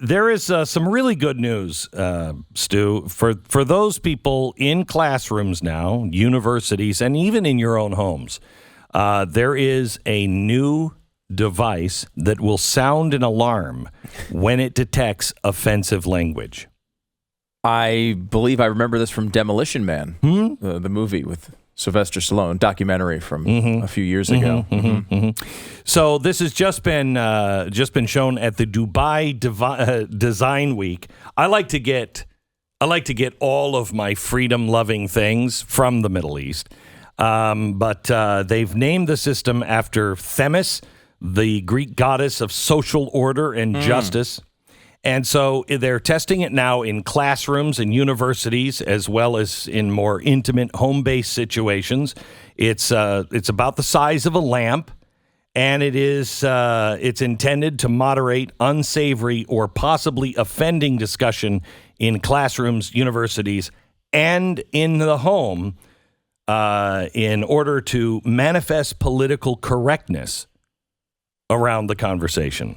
there is some really good news, Stu, for those people in classrooms now, universities, and even in your own homes. There is a new device that will sound an alarm when it detects offensive language. I believe I remember this from Demolition Man, the movie with Sylvester Stallone, documentary from a few years ago. So this has just been shown at the Dubai Design Week. I like to get all of my freedom-loving things from the Middle East, but they've named the system after Themis, the Greek goddess of social order and justice. And so they're testing it now in classrooms and universities, as well as in more intimate home-based situations. It's about the size of a lamp, and it's intended to moderate unsavory or possibly offending discussion in classrooms, universities, and in the home, in order to manifest political correctness around the conversation.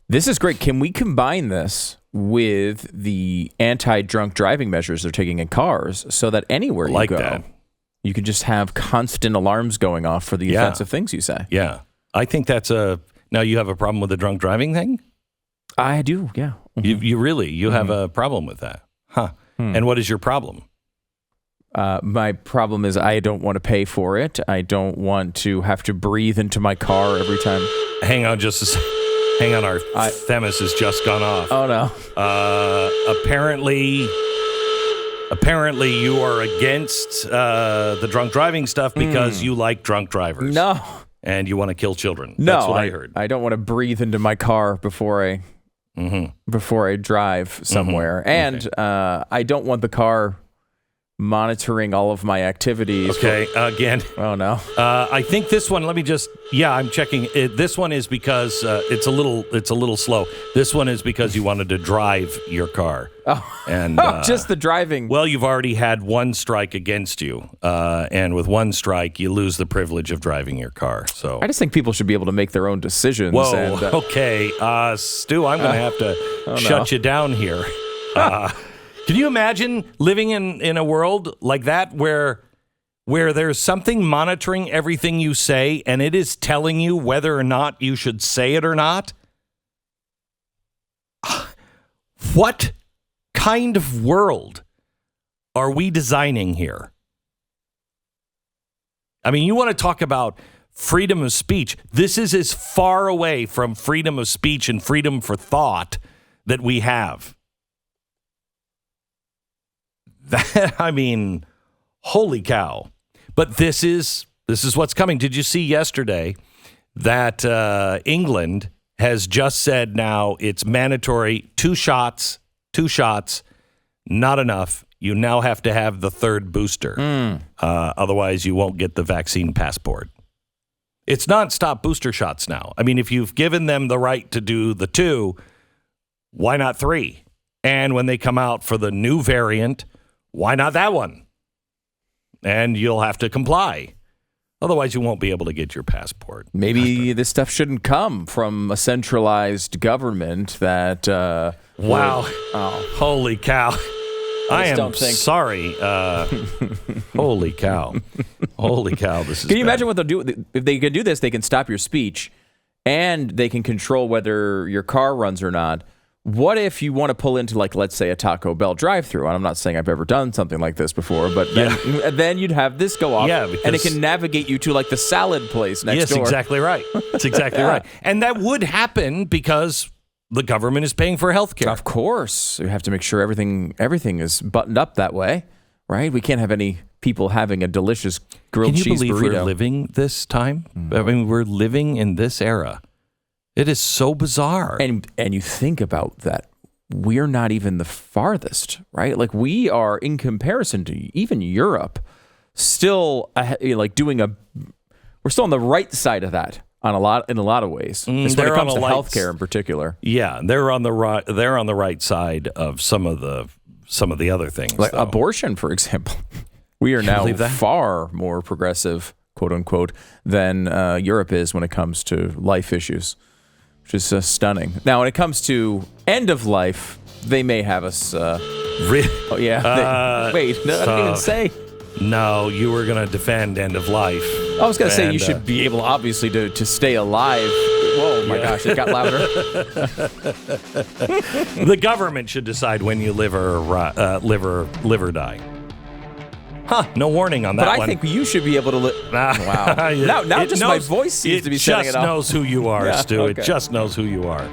This is great. Can we combine this with the anti-drunk driving measures they're taking in cars so that anywhere you go, you can just have constant alarms going off for the offensive things you say? Yeah. I think that's now you have a problem with the drunk driving thing? I do, yeah. You have a problem with that? Huh. And what is your problem? My problem is I don't want to pay for it. I don't want to have to breathe into my car every time. Hang on just a second. Hang on, our Themis has just gone off. Oh, no. Apparently you are against the drunk driving stuff because you like drunk drivers. No. And you want to kill children. No, that's what I heard. I don't want to breathe into my car before I drive somewhere. And I don't want the car monitoring all of my activities. Okay, again. Oh, no. I think this one, I'm checking. This one is because it's a little slow. This one is because you wanted to drive your car. Oh, and just the driving. Well, you've already had one strike against you. And with one strike, you lose the privilege of driving your car. So I just think people should be able to make their own decisions. Whoa, okay. Stu, I'm going to have to shut you down here. Can you imagine living in a world like that where there's something monitoring everything you say and it is telling you whether or not you should say it or not? What kind of world are we designing here? I mean, you want to talk about freedom of speech. This is as far away from freedom of speech and freedom for thought that we have. I mean, holy cow. But this is what's coming. Did you see yesterday that England has just said now it's mandatory 2 shots, not enough. You now have to have the third booster. Otherwise, you won't get the vaccine passport. It's nonstop booster shots now. I mean, if you've given them the right to do the 2, why not 3? And when they come out for the new variant, why not that one? And you'll have to comply. Otherwise, you won't be able to get your passport. Maybe this stuff shouldn't come from a centralized government that... wow. Holy cow. I am sorry. Holy cow. Holy cow. This is Can you imagine what they'll do? If they can do this, they can stop your speech and they can control whether your car runs or not. What if you want to pull into, like, let's say, a Taco Bell drive-thru? And I'm not saying I've ever done something like this before, but then you'd have this go off, and it can navigate you to, like, the salad place next door. Yes, exactly right. That's exactly right. And that would happen because the government is paying for health care. Of course. You have to make sure everything is buttoned up that way, right? We can't have any people having a delicious grilled cheese burrito. Can you believe we're living this time? I mean, we're living in this era. It is so bizarre. And you think about that, we're not even the farthest, right? Like, we are, in comparison to even Europe, still we're still on the right side of that in a lot of ways. When it comes to healthcare in particular. Yeah, they're on the right side of some of the other things. Like abortion, for example. We are now far more progressive, quote unquote, than Europe is when it comes to life issues. which is stunning. Now, when it comes to end of life, they may have us. Oh yeah. Wait, no, I didn't even say. No, you were going to defend end of life. I was going to say you should be able, obviously, to stay alive. Whoa, my gosh, it got louder. The government should decide when you live or die. Huh, no warning on that one. But I think you should be able to live. Wow. Now my voice seems to be setting it off. It just knows who you are, Stu. Okay. It just knows who you are.